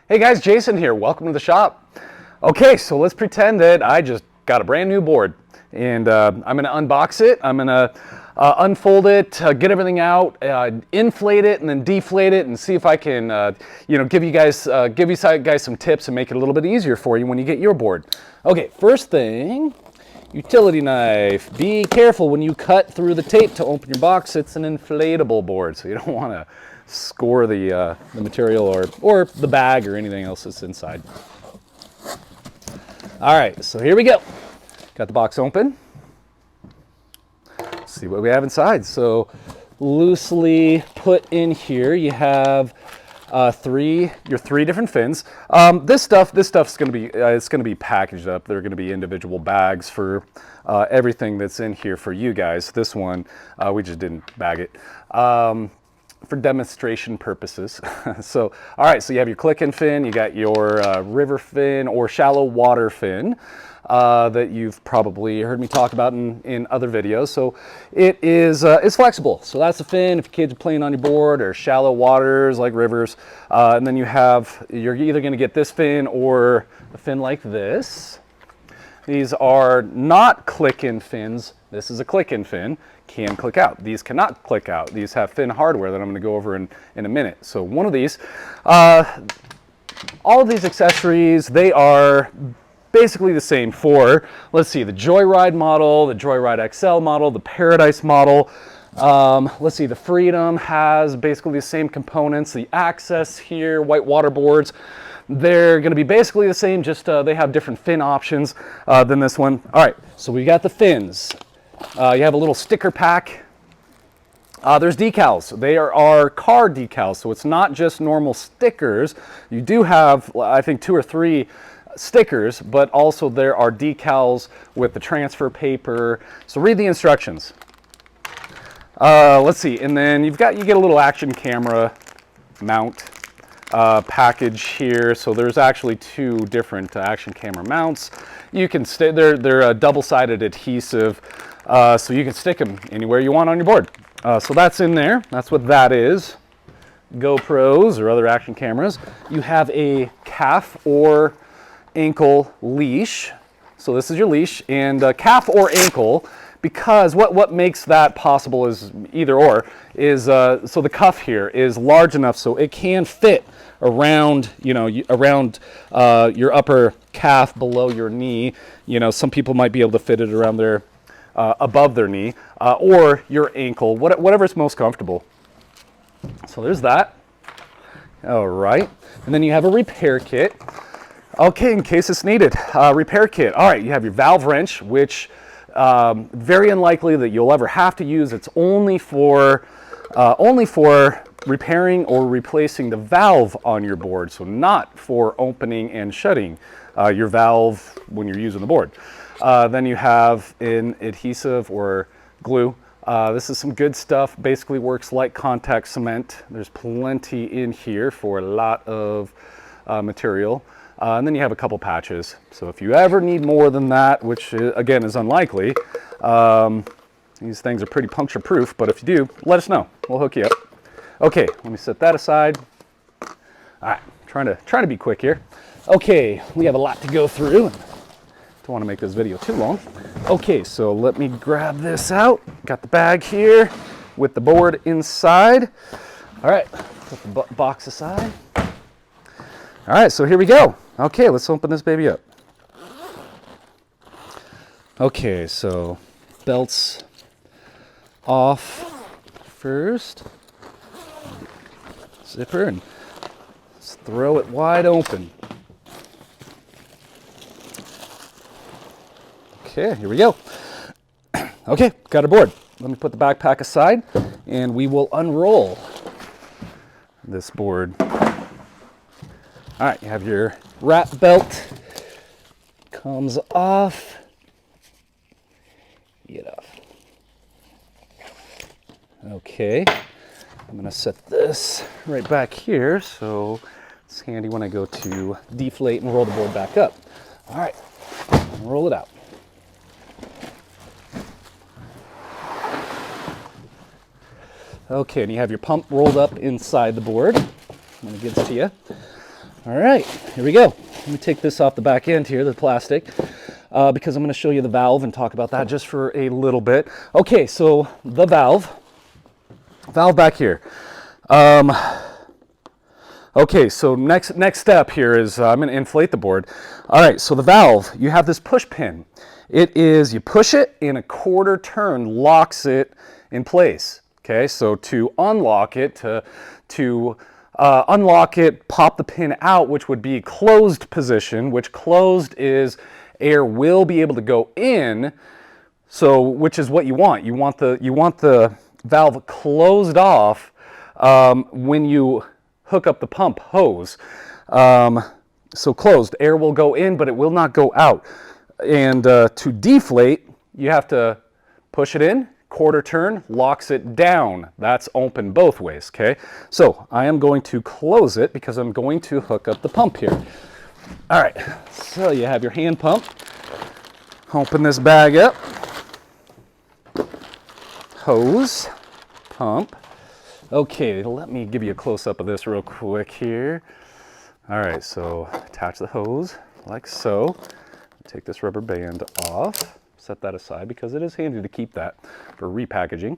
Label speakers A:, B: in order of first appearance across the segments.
A: Hey guys, Jason here. Welcome to the shop. Okay, so let's pretend that I just got a brand new board, and I'm going to unbox it. I'm going to unfold it, get everything out, inflate it, and then deflate it, and see if I can, give you guys some tips and make it a little bit easier for you when you get your board. Okay, first thing, utility knife. Be careful when you cut through the tape to open your box. It's an inflatable board, so you don't want to score the material or the bag or anything else that's inside. All right, so here we go. Got the box open. Let's see what we have inside. So loosely put in here, you have your three different fins. This stuff's going to be packaged up. They're going to be individual bags for everything that's in here for you guys. This one we just didn't bag it. For demonstration purposes. So, all right, so you have your click-in fin, you got your river fin or shallow water fin that you've probably heard me talk about in other videos. So it's flexible. So that's the fin if your kids are playing on your board, or shallow waters like rivers. And then you're either going to get this fin or a fin like this. These are not click-in fins. This is a click-in fin. Can click out. These cannot click out. These have fin hardware that I'm going to go over in a minute. So one of these, all of these accessories, they are basically the same for, let's see, the Joyride model, the Joyride XL model, the Paradise model. Let's see, the Freedom has basically the same components. The Access here, white water boards, they're going to be basically the same, just they have different fin options than this one. All right, so we got the fins. You have a little sticker pack. There's decals. They are car decals, so it's not just normal stickers. You do have, I think, 2 or 3 stickers, but also there are decals with the transfer paper. So read the instructions. Let's see, and then you get a little action camera mount package here. So there's actually 2 different action camera mounts. You can they're double-sided adhesive. So you can stick them anywhere you want on your board. So that's in there. That's what that is. GoPros or other action cameras. You have a calf or ankle leash. So this is your leash, and calf or ankle, because what makes that possible is either or, is so the cuff here is large enough so it can fit around, around your upper calf below your knee. Some people might be able to fit it around their above their knee, or your ankle, whatever's most comfortable. So there's that. All right, and then you have a repair kit. Okay, in case it's needed, repair kit. All right, you have your valve wrench, which very unlikely that you'll ever have to use. It's only for repairing or replacing the valve on your board, so not for opening and shutting your valve when you're using the board. Then you have an adhesive or glue. This is some good stuff. Basically works like contact cement. There's plenty in here for a lot of material. And then you have a couple patches. So if you ever need more than that, which again is unlikely, these things are pretty puncture proof, but if you do, let us know. We'll hook you up. Okay, let me set that aside. All right, trying to be quick here. Okay, we have a lot to go through. Don't want to make this video too long. Okay, so let me grab this out. Got the bag here with the board inside. All right, put the box aside. All right, so here we go. Okay, let's open this baby up. Okay, so belts off first. Zipper, and let's throw it wide open. Okay, here we go. Okay, got our board. Let me put the backpack aside and we will unroll this board. All right, you have your wrap belt. Comes off. Get off. Okay, I'm gonna set this right back here so it's handy when I go to deflate and roll the board back up. All right, roll it out. Okay, and you have your pump rolled up inside the board when it gets to you. All right, here we go. Let me take this off the back end here, the plastic, because I'm going to show you the valve and talk about that just for a little bit. Okay, so the valve back here. Okay, so next step here is I'm going to inflate the board. All right, so the valve, you have this push pin. It is, you push it and a quarter turn locks it in place. Okay, so to unlock it, unlock it, pop the pin out, which would be closed position, which closed is air will be able to go in, so which is what you want. You want the valve closed off when you hook up the pump hose. So closed, air will go in, but it will not go out. And to deflate, you have to push it in, quarter turn, locks it down. That's open both ways, okay? So I am going to close it because I'm going to hook up the pump here. All right, so you have your hand pump. Open this bag up. Hose, pump. Okay, let me give you a close-up of this real quick here. All right, so attach the hose like so. Take this rubber band off. Set that aside because it is handy to keep that for repackaging.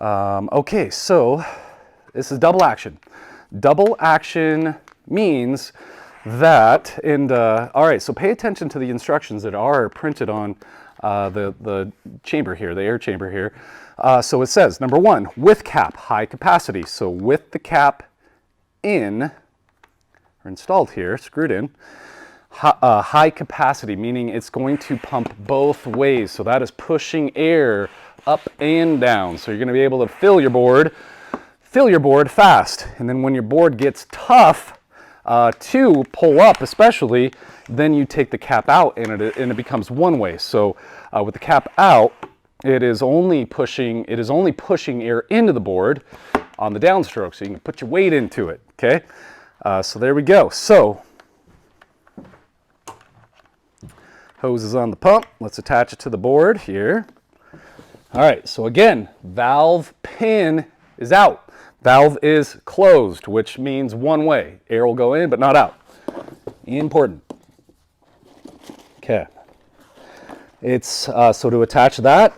A: Okay, so this is double action. Double action means that, and all right, so pay attention to the instructions that are printed on the chamber here, the air chamber here. So it says, number one, with cap, high capacity. So with the cap in, or installed here, screwed in, high capacity, meaning it's going to pump both ways. So that is pushing air up and down. So you're going to be able to fill your board fast. And then when your board gets tough to pull up, especially, then you take the cap out and it becomes one way. So with the cap out, it is only pushing air into the board on the downstroke. So you can put your weight into it. Okay. So there we go. So hose is on the pump. Let's attach it to the board here. All right, so again, valve pin is out. Valve is closed, which means one way. Air will go in, but not out. Important. Okay. It's, so to attach that,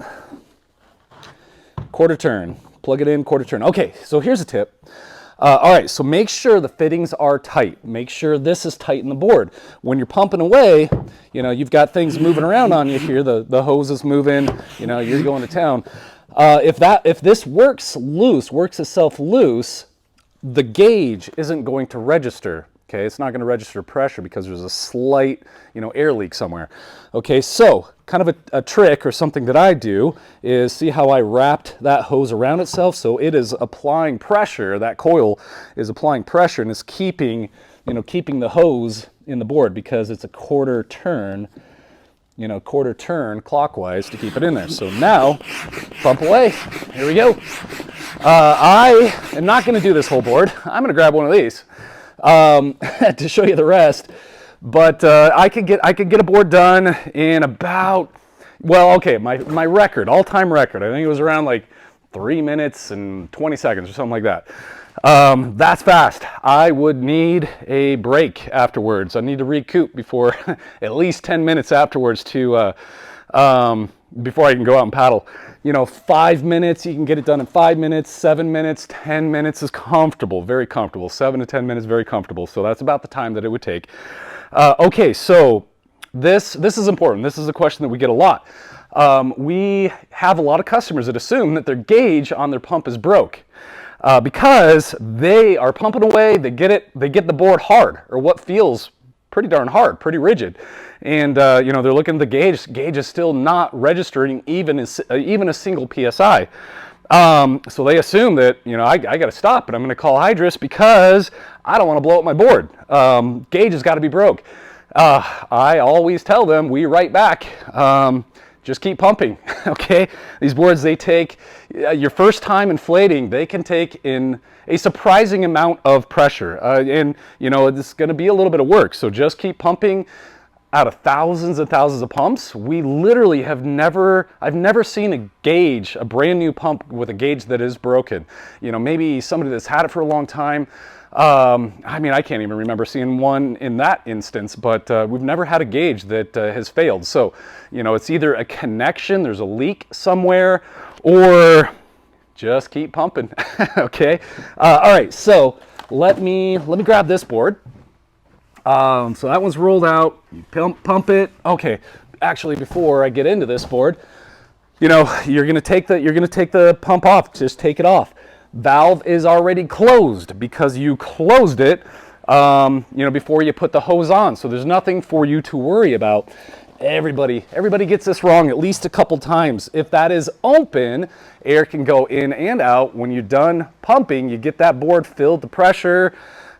A: quarter turn. Plug it in, quarter turn. Okay, so here's a tip. All right, so make sure the fittings are tight. Make sure this is tight in the board. When you're pumping away, you know, you've got things moving around on you here. The hose is moving, you know, you're going to town. If this works itself loose, the gauge isn't going to register. Okay, it's not going to register pressure because there's a slight, you know, air leak somewhere. Okay, so kind of a trick or something that I do is see how I wrapped that hose around itself. So it is applying pressure. That coil is applying pressure and is keeping the hose in the board because it's a quarter turn clockwise to keep it in there. So now, pump away. Here we go. I am not going to do this whole board. I'm going to grab one of these. To show you the rest, but I could get a board done in about, well, okay, my record, all-time record, I think it was around like 3 minutes and 20 seconds or something like that. That's fast. I would need a break afterwards. I need to recoup before at least 10 minutes afterwards to before I can go out and paddle. You know, 5 minutes, you can get it done in 5 minutes, 7 minutes, 10 minutes is comfortable, very comfortable. 7 to 10 minutes, very comfortable. So that's about the time that it would take. Okay, so this is important. This is a question that we get a lot. We have a lot of customers that assume that their gauge on their pump is broke because they are pumping away, they get the board hard, or what feels pretty darn hard, pretty rigid. And you know, they're looking at the gauge. Gauge is still not registering even a single PSI. So they assume that, you know, I got to stop and I'm going to call Hydrus because I don't want to blow up my board. Gauge has got to be broke. I always tell them, we write back, just keep pumping. Okay, these boards, they take your first time inflating, they can take in a surprising amount of pressure, and you know, it's going to be a little bit of work. So just keep pumping. out of thousands and thousands of pumps, we literally have I've never seen a gauge, a brand new pump with a gauge that is broken. You know, maybe somebody that's had it for a long time. I mean, I can't even remember seeing one in that instance, but we've never had a gauge that has failed. So, you know, it's either a connection, there's a leak somewhere, or just keep pumping. Okay. All right. So let me grab this board. So that one's rolled out. You pump it. Okay. Actually, before I get into this board, you know, you're gonna take the pump off. Just take it off. Valve is already closed because you closed it, you know, before you put the hose on. So there's nothing for you to worry about. Everybody gets this wrong at least a couple times. If that is open, air can go in and out. When you're done pumping, you get that board filled to pressure.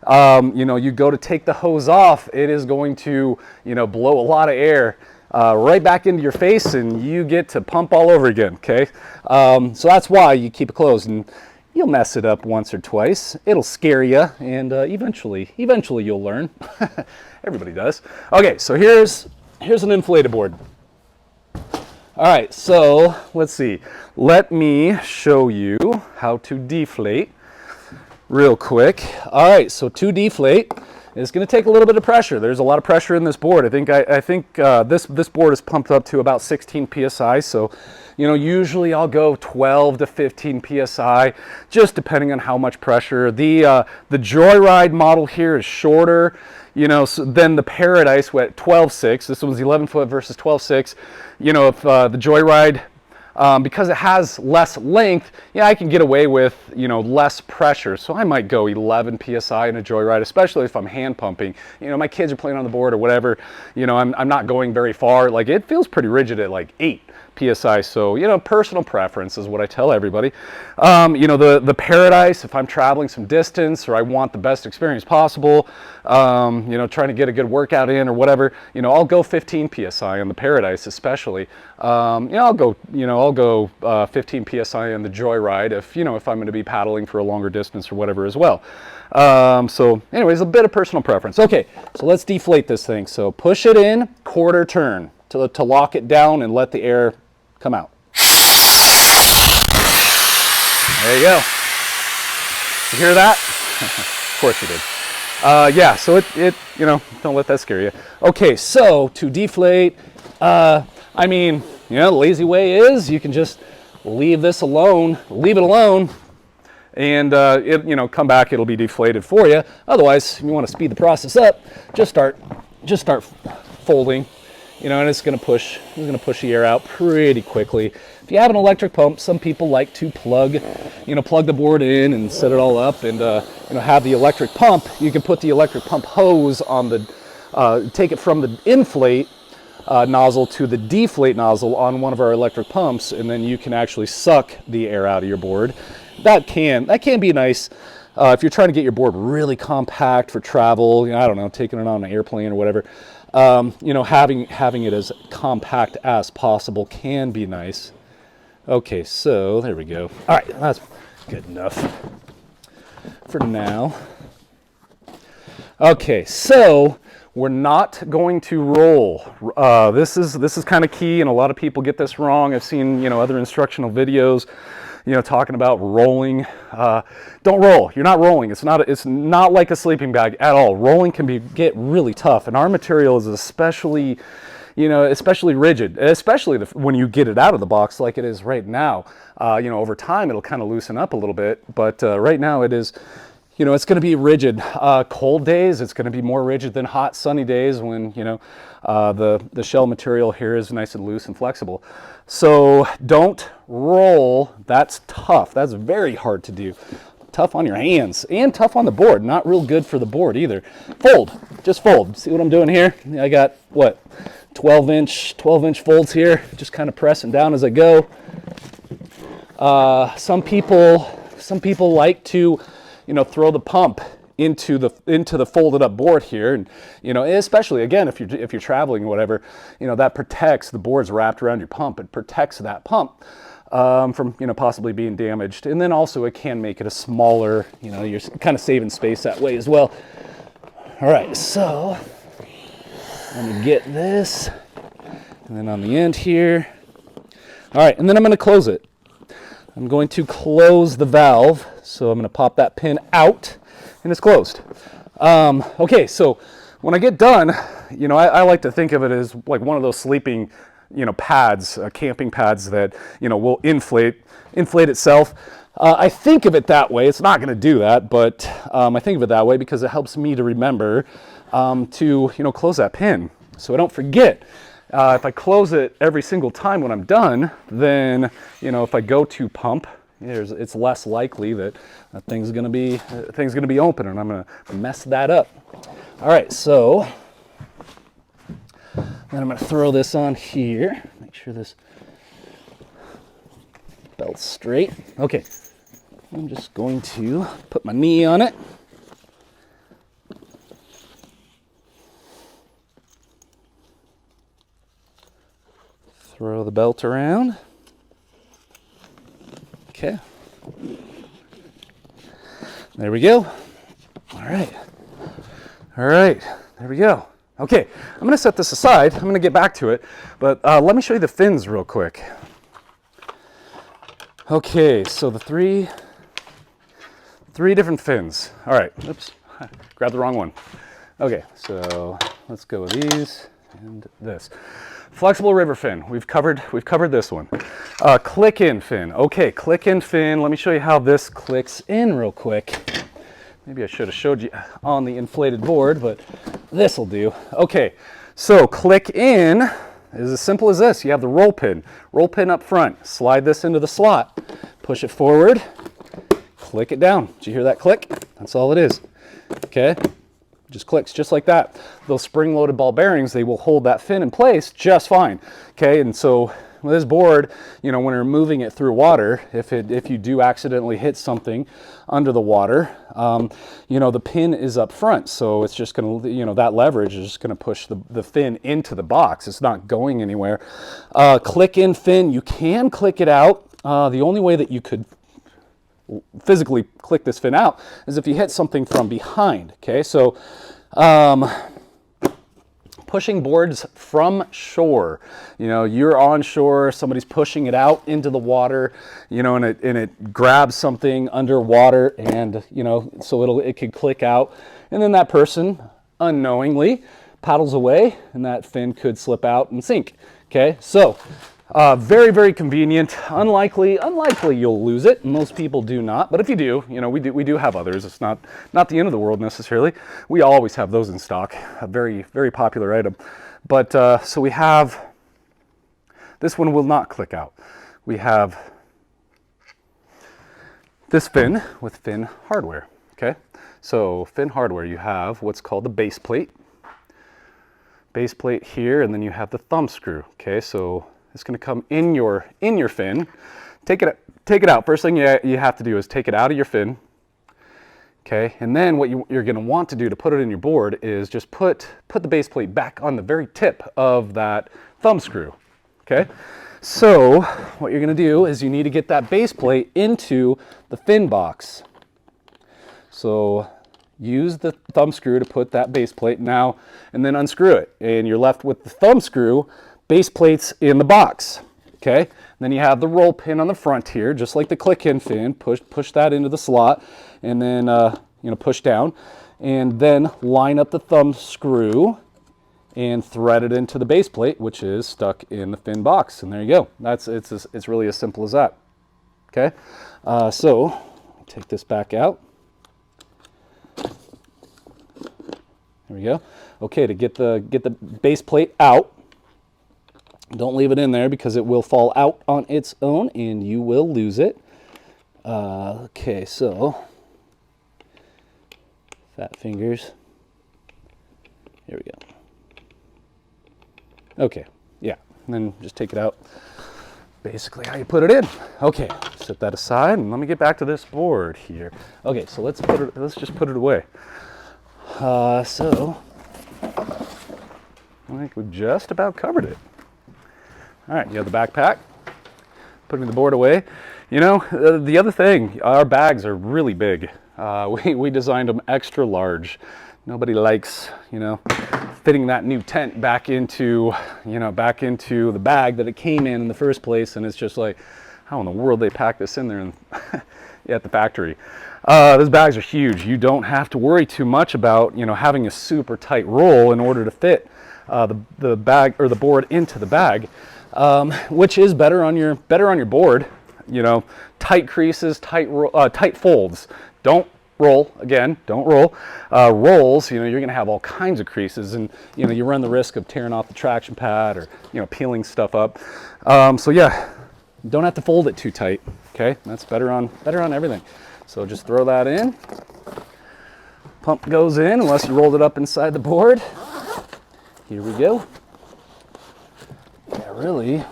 A: You know, you go to take the hose off, it is going to, you know, blow a lot of air right back into your face, and you get to pump all over again. Okay, so that's why you keep it closed, and you'll mess it up once or twice. It'll scare you, and eventually you'll learn. Everybody does. Okay, so here's an inflated board. All right, so let's see. Let me show you how to deflate real quick. All right, so to deflate, it's going to take a little bit of pressure. There's a lot of pressure in this board. I think this board is pumped up to about 16 psi. So, you know, usually I'll go 12 to 15 psi, just depending on how much pressure. The Joyride model here is shorter, you know, than the Paradise at 12.6. This one's 11 foot versus 12.6. You know, if the Joyride, because it has less length, yeah, I can get away with, you know, less pressure. So I might go 11 psi in a Joyride, especially if I'm hand pumping. You know, my kids are playing on the board or whatever. You know, I'm not going very far. Like, it feels pretty rigid at like 8 psi. So, you know, personal preference is what I tell everybody. You know, the Paradise, if I'm traveling some distance or I want the best experience possible, you know, trying to get a good workout in or whatever, you know, I'll go 15 psi on the Paradise, especially. You know, I'll go 15 psi on the Joyride if I'm going to be paddling for a longer distance or whatever as well. So anyways, a bit of personal preference. Okay, so let's deflate this thing. So push it in, quarter turn to lock it down and let the air come out. There you go. You hear that? Of course you did. Yeah, so it, you know, don't let that scare you. Okay, so to deflate, I mean, you know, the lazy way is you can just leave it alone, and you know, come back, it'll be deflated for you. Otherwise, if you want to speed the process up, just start folding, you know, and it's going to push the air out pretty quickly. If you have an electric pump, some people like to plug the board in and set it all up, and you know, have the electric pump. You can put the electric pump hose on the, take it from the inflate nozzle to the deflate nozzle on one of our electric pumps, and then you can actually suck the air out of your board. That can be nice if you're trying to get your board really compact for travel. You know, I don't know, taking it on an airplane or whatever. You know, having it as compact as possible can be nice. Okay, so there we go. All right, that's good enough for now. Okay, so we're not going to roll. This is kind of key, and a lot of people get this wrong. I've seen, you know, other instructional videos, you know, talking about rolling. Don't roll. You're not rolling. It's not like a sleeping bag at all. Rolling can get really tough, and our material is especially rigid, especially when you get it out of the box like it is right now. You know, over time it'll kind of loosen up a little bit, but right now it is, you know, it's going to be rigid. Cold days, it's going to be more rigid than hot, sunny days when, you know, the shell material here is nice and loose and flexible. So don't roll. That's tough. That's very hard to do. Tough on your hands and tough on the board. Not real good for the board either. Fold. Just fold. See what I'm doing here? I got, what, 12-inch folds here. Just kind of pressing down as I go. Some people like to, you know, throw the pump into the folded up board here, and, you know, especially again if you're traveling or whatever, you know, that protects the board's wrapped around your pump. It protects that pump from, you know, possibly being damaged, and then also it can make it a smaller, you know, you're kind of saving space that way as well. All right, so Let me get this, and then on the end here. All right, and then I'm going to close it. I'm going to close the valve, so I'm going to pop that pin out, and it's closed. Okay, so when I get done, you know, I like to think of it as like one of those sleeping, you know, pads, camping pads that, you know, will inflate itself. I think of it that way. It's not going to do that, but I think of it that way because it helps me to remember to, you know, close that pin so I don't forget. If I close it every single time when I'm done, then, you know, if I go to pump, it's less likely that thing's going to be open, and I'm going to mess that up. All right, so then I'm going to throw this on here. Make sure this belt's straight. Okay, I'm just going to put my knee on it. Throw the belt around. Okay. There we go. All right. All right. There we go. Okay. I'm going to set this aside. I'm going to get back to it. But let me show you the fins real quick. Okay. So the three different fins. All right. Oops. Grabbed the wrong one. Okay. So let's go with these and this. Flexible river fin, we've covered this one. Click in fin, okay, click in fin. Let me show you how this clicks in real quick. Maybe I should have showed you on the inflated board, but this will do. Okay, so click in is as simple as this. You have the roll pin up front. Slide this into the slot, push it forward, click it down. Did you hear that click? That's all it is. Okay. Just clicks just like that. Those spring-loaded ball bearings, they will hold that fin in place just fine. Okay, and so with this board, you know, when you're moving it through water, if you do accidentally hit something under the water, you know, the pin is up front, so it's just going to, you know, that leverage is just going to push the fin into the box. It's not going anywhere. Click in fin, you can click it out. The only way that you could physically click this fin out is if you hit something from behind. Okay, so pushing boards from shore, you know, you're on shore, somebody's pushing it out into the water, you know, and it grabs something underwater, and, you know, so it could click out, and then that person unknowingly paddles away, and that fin could slip out and sink. Okay, so very, very convenient. Unlikely you'll lose it. Most people do not, but if you do, you know, we do have others. It's not the end of the world necessarily. We always have those in stock. A very, very popular item. But so we have, this one will not click out. We have this fin with fin hardware. Okay, so fin hardware, you have what's called the base plate here, and then you have the thumb screw. Okay, so it's going to come in your fin. Take it out. First thing you have to do is take it out of your fin. Okay, and then what you're going to want to do to put it in your board is just put the base plate back on the very tip of that thumb screw. Okay, so what you're going to do is you need to get that base plate into the fin box. So use the thumb screw to put that base plate now, and then unscrew it, and you're left with the thumb screw, base plates in the box. Okay, and then you have the roll pin on the front here, just like the click in fin. Push that into the slot, and then you know, push down, and then line up the thumb screw and thread it into the base plate, which is stuck in the fin box. And there you go. It's really as simple as that. Okay, so take this back out. There we go. Okay, to get the base plate out, don't leave it in there because it will fall out on its own and you will lose it. Okay, so fat fingers. Here we go. Okay, yeah, and then just take it out. Basically how you put it in. Okay, set that aside and let me get back to this board here. Okay, so let's just put it away. So I think we've just about covered it. All right, you have the backpack, putting the board away. You know, the other thing, our bags are really big. We designed them extra large Nobody likes, you know, fitting that new tent back into, you know, back into the bag that it came in the first place, and it's just like, how in the world they pack this in there and at the factory. Those bags are huge. You don't have to worry too much about, you know, having a super tight roll in order to fit the bag or the board into the bag, which is better on your board. You know, tight creases, tight folds. Don't roll, again, don't roll. Rolls, you know, you're gonna have all kinds of creases, and you know, you run the risk of tearing off the traction pad or, you know, peeling stuff up. So yeah, don't have to fold it too tight, okay? That's better on everything. So just throw that in. Pump goes in, unless you rolled it up inside the board. Here we go. Yeah, really.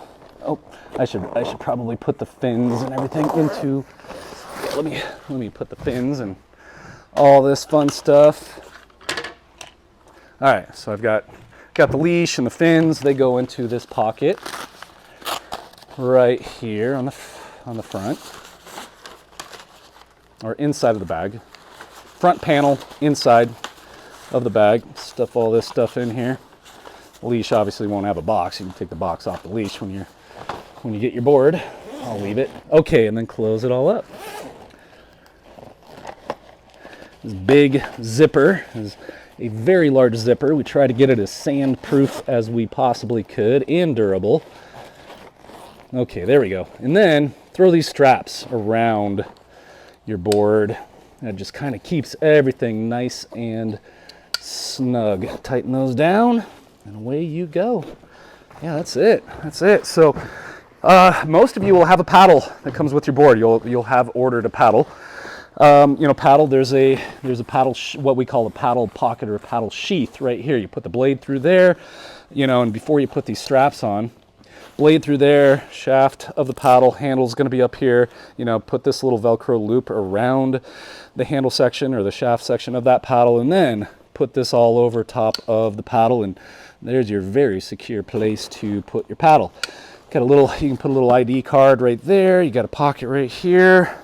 A: Oh, I should probably put the fins and everything into. Let me put the fins and all this fun stuff. All right, so I've got the leash and the fins. They go into this pocket right here on the front, or inside of the bag. Front panel inside of the bag. Stuff all this stuff in here. The leash obviously won't have a box. You can take the box off the leash when you get your board. I'll leave it. Okay, and then close it all up. This big zipper is a very large zipper. We try to get it as sand-proof as we possibly could and durable. Okay, there we go. And then throw these straps around your board. That just kind of keeps everything nice and snug. Tighten those down, and away you go. Yeah, that's it. That's it. So most of you will have a paddle that comes with your board. You'll have ordered a paddle. You know, paddle. There's a paddle, what we call a paddle pocket or a paddle sheath right here. You put the blade through there, you know, and before you put these straps on, blade through there, shaft of the paddle, handle's going to be up here. You know, put this little Velcro loop around the handle section or the shaft section of that paddle, and then put this all over top of the paddle, and there's your very secure place to put your paddle. Got a little, you can put a little ID card right there. You got a pocket right here.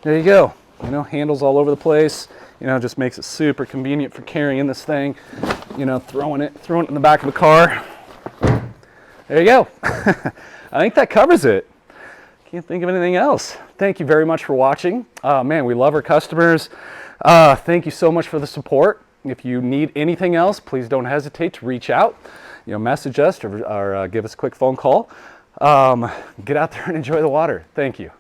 A: There you go. You know, handles all over the place. You know, just makes it super convenient for carrying this thing. You know, throwing it in the back of the car. There you go. I think that covers it. Can't think of anything else. Thank you very much for watching. Man, we love our customers. Thank you so much for the support. If you need anything else, please don't hesitate to reach out. You know, message us or give us a quick phone call. Get out there and enjoy the water. Thank you.